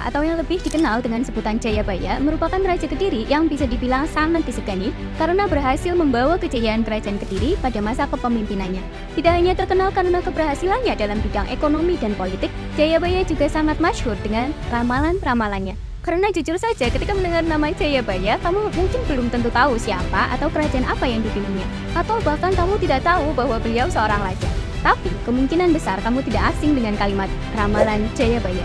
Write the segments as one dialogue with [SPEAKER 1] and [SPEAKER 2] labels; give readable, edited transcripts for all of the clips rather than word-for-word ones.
[SPEAKER 1] atau yang lebih dikenal dengan sebutan Jayabaya merupakan Raja Kediri yang bisa dibilang sangat disegani karena berhasil membawa kejayaan Kerajaan Kediri pada masa kepemimpinannya. Tidak hanya terkenal karena keberhasilannya dalam bidang ekonomi dan politik, Jayabaya juga sangat masyhur dengan ramalan-ramalannya. Karena jujur saja ketika mendengar nama Jayabaya, kamu mungkin belum tentu tahu siapa atau kerajaan apa yang dipimpinnya, atau bahkan kamu tidak tahu bahwa beliau seorang raja. Tapi, kemungkinan besar kamu tidak asing dengan kalimat ramalan Jayabaya.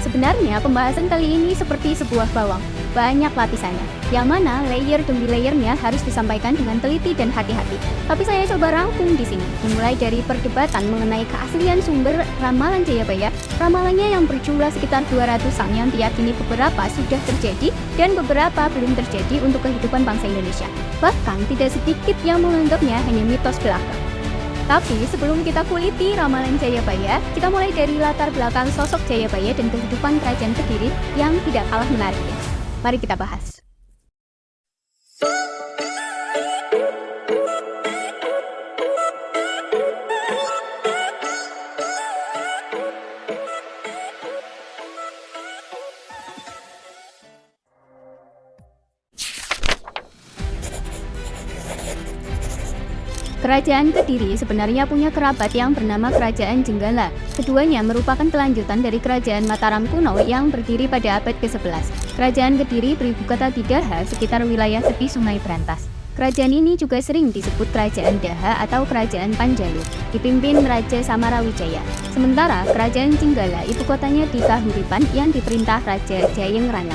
[SPEAKER 1] Sebenarnya, pembahasan kali ini seperti sebuah bawang, banyak lapisannya, yang mana layer demi layernya harus disampaikan dengan teliti dan hati-hati. Tapi saya coba rangkum di sini, dimulai dari perdebatan mengenai keaslian sumber ramalan Jayabaya, ramalannya yang berjumlah sekitar 200-an yang diyakini beberapa sudah terjadi dan beberapa belum terjadi untuk kehidupan bangsa Indonesia. Bahkan, tidak sedikit yang menganggapnya hanya mitos belaka. Tapi sebelum kita kuliti ramalan Jayabaya, kita mulai dari latar belakang sosok Jayabaya dan kehidupan Kerajaan Kediri yang tidak kalah menariknya. Mari kita bahas. Kerajaan Kediri sebenarnya punya kerabat yang bernama Kerajaan Jenggala. Keduanya merupakan kelanjutan dari Kerajaan Mataram kuno yang berdiri pada abad ke-11. Kerajaan Kediri beribu kota di Daha, sekitar wilayah tepi Sungai Brantas. Kerajaan ini juga sering disebut Kerajaan Daha atau Kerajaan Panjalu, dipimpin Raja Samarawijaya. Sementara Kerajaan Jenggala ibu kotanya di Kahuripan yang diperintah Raja Jayeng Rana.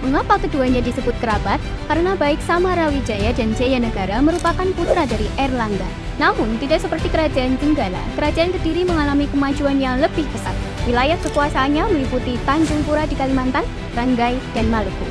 [SPEAKER 1] Mengapa keduanya disebut kerabat? Karena baik Samarawijaya dan Jayanegara merupakan putra dari Erlangga. Namun, tidak seperti Kerajaan Jenggala, Kerajaan Kediri mengalami kemajuan yang lebih pesat. Wilayah kekuasaannya meliputi Tanjung Pura di Kalimantan, Ranggai, dan Maluku.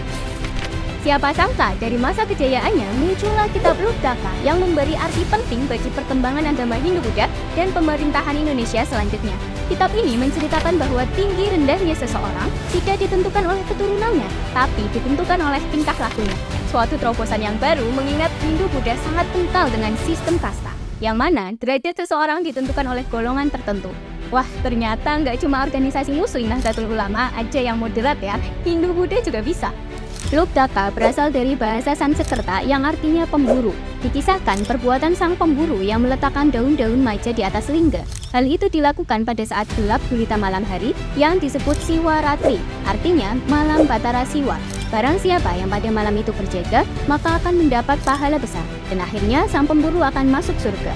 [SPEAKER 1] Siapa sangka dari masa kejayaannya muncullah kitab Lugdaka yang memberi arti penting bagi perkembangan agama Hindu-Buddha dan pemerintahan Indonesia selanjutnya. Kitab ini menceritakan bahwa tinggi rendahnya seseorang tidak ditentukan oleh keturunannya, tapi ditentukan oleh tingkah lakunya. Suatu terobosan yang baru mengingat Hindu-Buddha sangat kental dengan sistem kasta, yang mana derajat seseorang ditentukan oleh golongan tertentu. Wah, ternyata nggak cuma organisasi Muslim Nahdlatul Ulama aja yang moderat ya, Hindu-Buddha juga bisa. Lugdaka berasal dari bahasa Sanskerta yang artinya pemburu. Dikisahkan perbuatan sang pemburu yang meletakkan daun-daun maja di atas lingga. Hal itu dilakukan pada saat gelap gulita malam hari yang disebut Siwa Ratri, artinya malam Batara Siwa. Barang siapa yang pada malam itu berjaga, maka akan mendapat pahala besar, dan akhirnya sang pemburu akan masuk surga.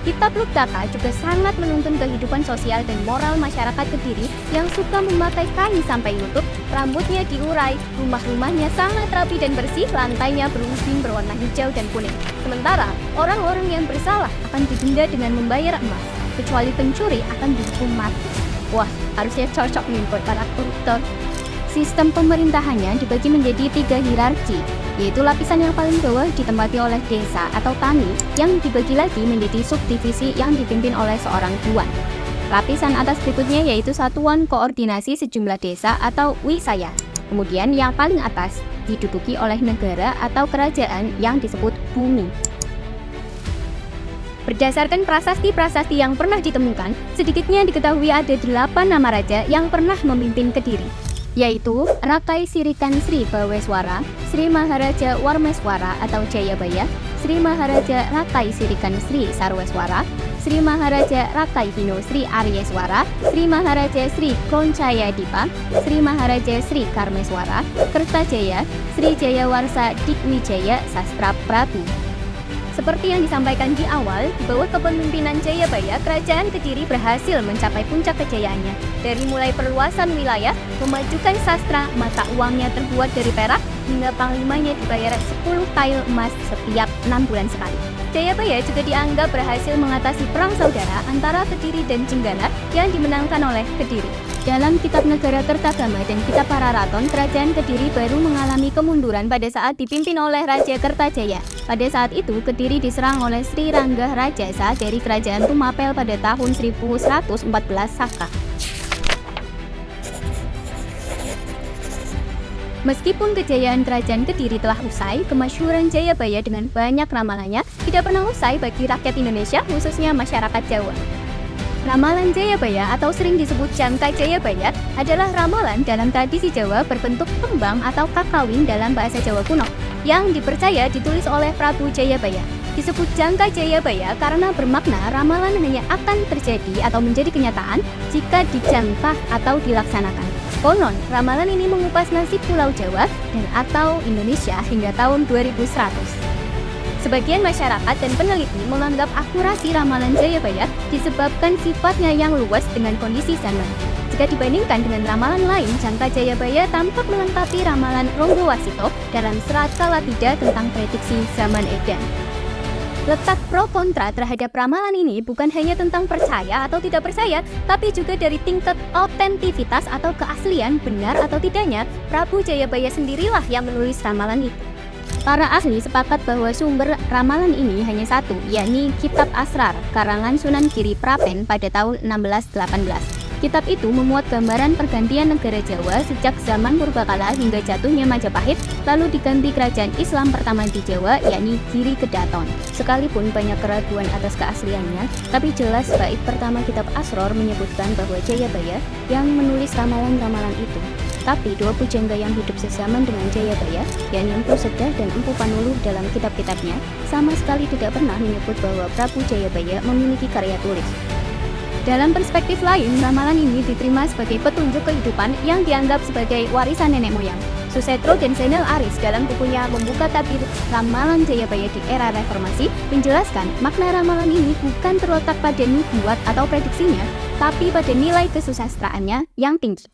[SPEAKER 1] Kitab Lugdaka juga sangat menuntun kehidupan sosial dan moral masyarakat Kediri yang suka memakai kain sampai lutut, rambutnya diurai, rumah-rumahnya sangat rapi dan bersih, lantainya berubin berwarna hijau dan kuning. Sementara, orang-orang yang bersalah akan didenda dengan membayar emas, kecuali pencuri akan dihukum mati. Wah, harusnya cocok nih buat para koruptor. Sistem pemerintahannya dibagi menjadi 3 hierarki, yaitu lapisan yang paling bawah ditempati oleh desa atau tani yang dibagi lagi menjadi subdivisi yang dipimpin oleh seorang tuan. Lapisan atas berikutnya yaitu Satuan Koordinasi Sejumlah Desa atau Wisaya. Kemudian yang paling atas diduduki oleh negara atau kerajaan yang disebut bumi. Berdasarkan prasasti-prasasti yang pernah ditemukan, sedikitnya diketahui ada 8 nama raja yang pernah memimpin Kediri, yaitu Rakai Sirikan Sri Baweswara, Sri Maharaja Warmeswara atau Jayabaya, Sri Maharaja Rakai Sirikan Sri Sarweswara, Sri Maharaja Rakai Hino Sri Aryeswara, Sri Maharaja Sri Kroncaya Dipa, Sri Maharaja Sri Karmeswara, Kertajaya, Sri Jayawarsa Dikwijaya Sastra Prabu. Seperti yang disampaikan di awal, di bawah kepemimpinan Jayabaya, Kerajaan Kediri berhasil mencapai puncak kejayaannya. Dari mulai perluasan wilayah, memajukan sastra, mata uangnya terbuat dari perak, hingga panglimanya dibayar 10 tael emas setiap 6 bulan sekali. Jayabaya juga dianggap berhasil mengatasi perang saudara antara Kediri dan Jenggala yang dimenangkan oleh Kediri. Dalam Kitab Negara Kertagama dan Kitab Pararaton, Kerajaan Kediri baru mengalami kemunduran pada saat dipimpin oleh Raja Kertajaya. Pada saat itu, Kediri diserang oleh Sri Ranggah Rajasa dari Kerajaan Tumapel pada tahun 1114 Saka. Meskipun kejayaan Kerajaan Kediri telah usai, kemasyhuran Jayabaya dengan banyak ramalannya tidak pernah usai bagi rakyat Indonesia, khususnya masyarakat Jawa. Ramalan Jayabaya atau sering disebut Jangka Jayabaya adalah ramalan dalam tradisi Jawa berbentuk kembang atau kakawin dalam bahasa Jawa kuno yang dipercaya ditulis oleh Prabu Jayabaya. Disebut Jangka Jayabaya karena bermakna ramalan hanya akan terjadi atau menjadi kenyataan jika dijangkah atau dilaksanakan. Konon, ramalan ini mengupas nasib Pulau Jawa dan atau Indonesia hingga tahun 2100. Sebagian masyarakat dan peneliti menganggap akurasi ramalan Jayabaya disebabkan sifatnya yang luas dengan kondisi zaman. Jika dibandingkan dengan ramalan lain, Jangka Jayabaya tampak melengkapi ramalan Ronggo Wasito dalam serat Kalatida tentang prediksi zaman Edan. Letak pro kontra terhadap ramalan ini bukan hanya tentang percaya atau tidak percaya, tapi juga dari tingkat autentivitas atau keaslian benar atau tidaknya. Prabu Jayabaya sendirilah yang menulis ramalan itu. Para ahli sepakat bahwa sumber ramalan ini hanya satu, yakni Kitab Asrar, karangan Sunan Giri Prapen pada tahun 1618. Kitab itu memuat gambaran pergantian negara Jawa sejak zaman Purbakala hingga jatuhnya Majapahit, lalu diganti kerajaan Islam pertama di Jawa, yakni Giri Kedaton. Sekalipun banyak keraguan atas keasliannya, tapi jelas bait pertama Kitab Asrar menyebutkan bahwa Jayabaya yang menulis ramalan-ramalan itu. Tapi dua pujangga yang hidup sezaman dengan Jayabaya, yakni Empu Sedah dan Empu Panuluh dalam kitab-kitabnya, sama sekali tidak pernah menyebut bahwa Prabu Jayabaya memiliki karya tulis. Dalam perspektif lain, ramalan ini diterima sebagai petunjuk kehidupan yang dianggap sebagai warisan nenek moyang. Susetro dan Zainal Aris dalam bukunya Membuka Tabir Ramalan Jayabaya di Era Reformasi menjelaskan makna ramalan ini bukan terletak pada nubuat atau prediksinya, tapi pada nilai kesusastraannya yang tinggi.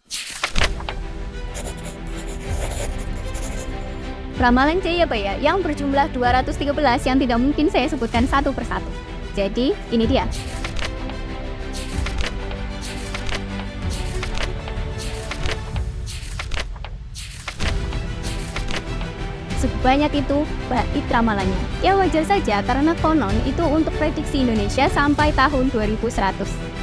[SPEAKER 1] Ramalan Jayabaya yang berjumlah 213 yang tidak mungkin saya sebutkan satu persatu. Jadi, ini dia. Sebanyak itu bait ramalannya. Ya wajar saja karena konon itu untuk prediksi Indonesia sampai tahun 2100.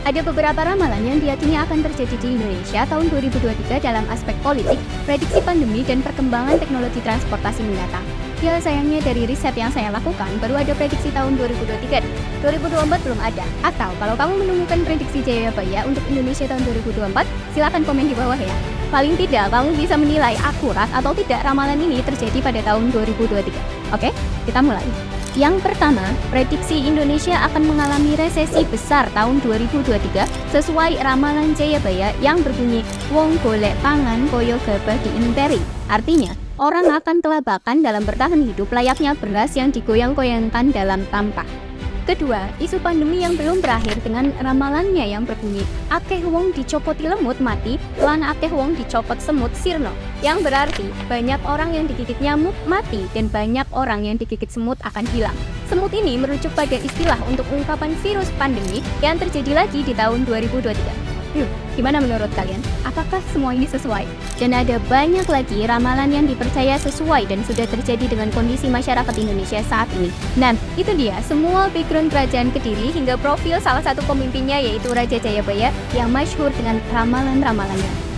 [SPEAKER 1] Ada beberapa ramalan yang diyakini akan terjadi di Indonesia tahun 2023 dalam aspek politik, prediksi pandemi, dan perkembangan teknologi transportasi mendatang. Ya sayangnya dari riset yang saya lakukan baru ada prediksi tahun 2023. 2024 belum ada. Atau kalau kamu menemukan prediksi Jayabaya untuk Indonesia tahun 2024, silakan komen di bawah ya. Paling tidak kamu bisa menilai akurat atau tidak ramalan ini terjadi pada tahun 2023. Oke, kita mulai. Yang pertama, prediksi Indonesia akan mengalami resesi besar tahun 2023 sesuai ramalan Jayabaya yang berbunyi wong golek pangan koyo gabah diinteri. Artinya, orang akan kelabakan dalam bertahan hidup layaknya beras yang digoyang-goyangkan dalam tampah. Kedua, isu pandemi yang belum berakhir dengan ramalannya yang berbunyi akeh wong dicopoti lemut mati, lan akeh wong dicopot semut sirno, yang berarti banyak orang yang digigit nyamuk mati dan banyak orang yang digigit semut akan hilang. Semut ini merujuk pada istilah untuk ungkapan virus pandemi yang terjadi lagi di tahun 2023. Gimana menurut kalian? Apakah semua ini sesuai? Dan ada banyak lagi ramalan yang dipercaya sesuai dan sudah terjadi dengan kondisi masyarakat Indonesia saat ini. Nah, itu dia semua background kerajaan Kediri hingga profil salah satu pemimpinnya yaitu Raja Jayabaya yang masyhur dengan ramalan-ramalannya.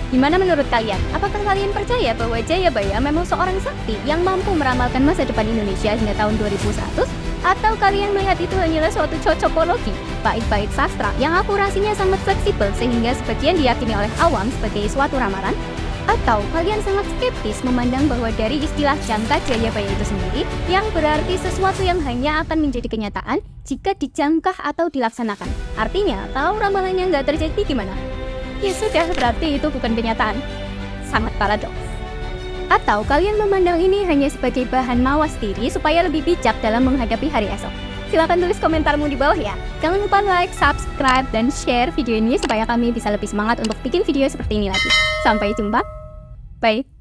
[SPEAKER 1] Gimana menurut kalian? Apakah kalian percaya bahwa Jayabaya memang seorang sakti yang mampu meramalkan masa depan Indonesia hingga tahun 2100? Atau kalian melihat itu hanyalah suatu cocokologi, bait-bait sastra yang akurasinya sangat fleksibel sehingga sebagian diyakini oleh awam sebagai suatu ramalan? Atau kalian sangat skeptis memandang bahwa dari istilah Jangka Jayabaya itu sendiri yang berarti sesuatu yang hanya akan menjadi kenyataan jika dijangkah atau dilaksanakan? Artinya, kalau ramalannya nggak terjadi gimana? Ya sudah, berarti itu bukan kenyataan. Sangat paradoks. Atau kalian memandang ini hanya sebagai bahan mawas diri supaya lebih bijak dalam menghadapi hari esok? Silahkan tulis komentarmu di bawah ya. Jangan lupa like, subscribe, dan share video ini supaya kami bisa lebih semangat untuk bikin video seperti ini lagi. Sampai jumpa. Bye.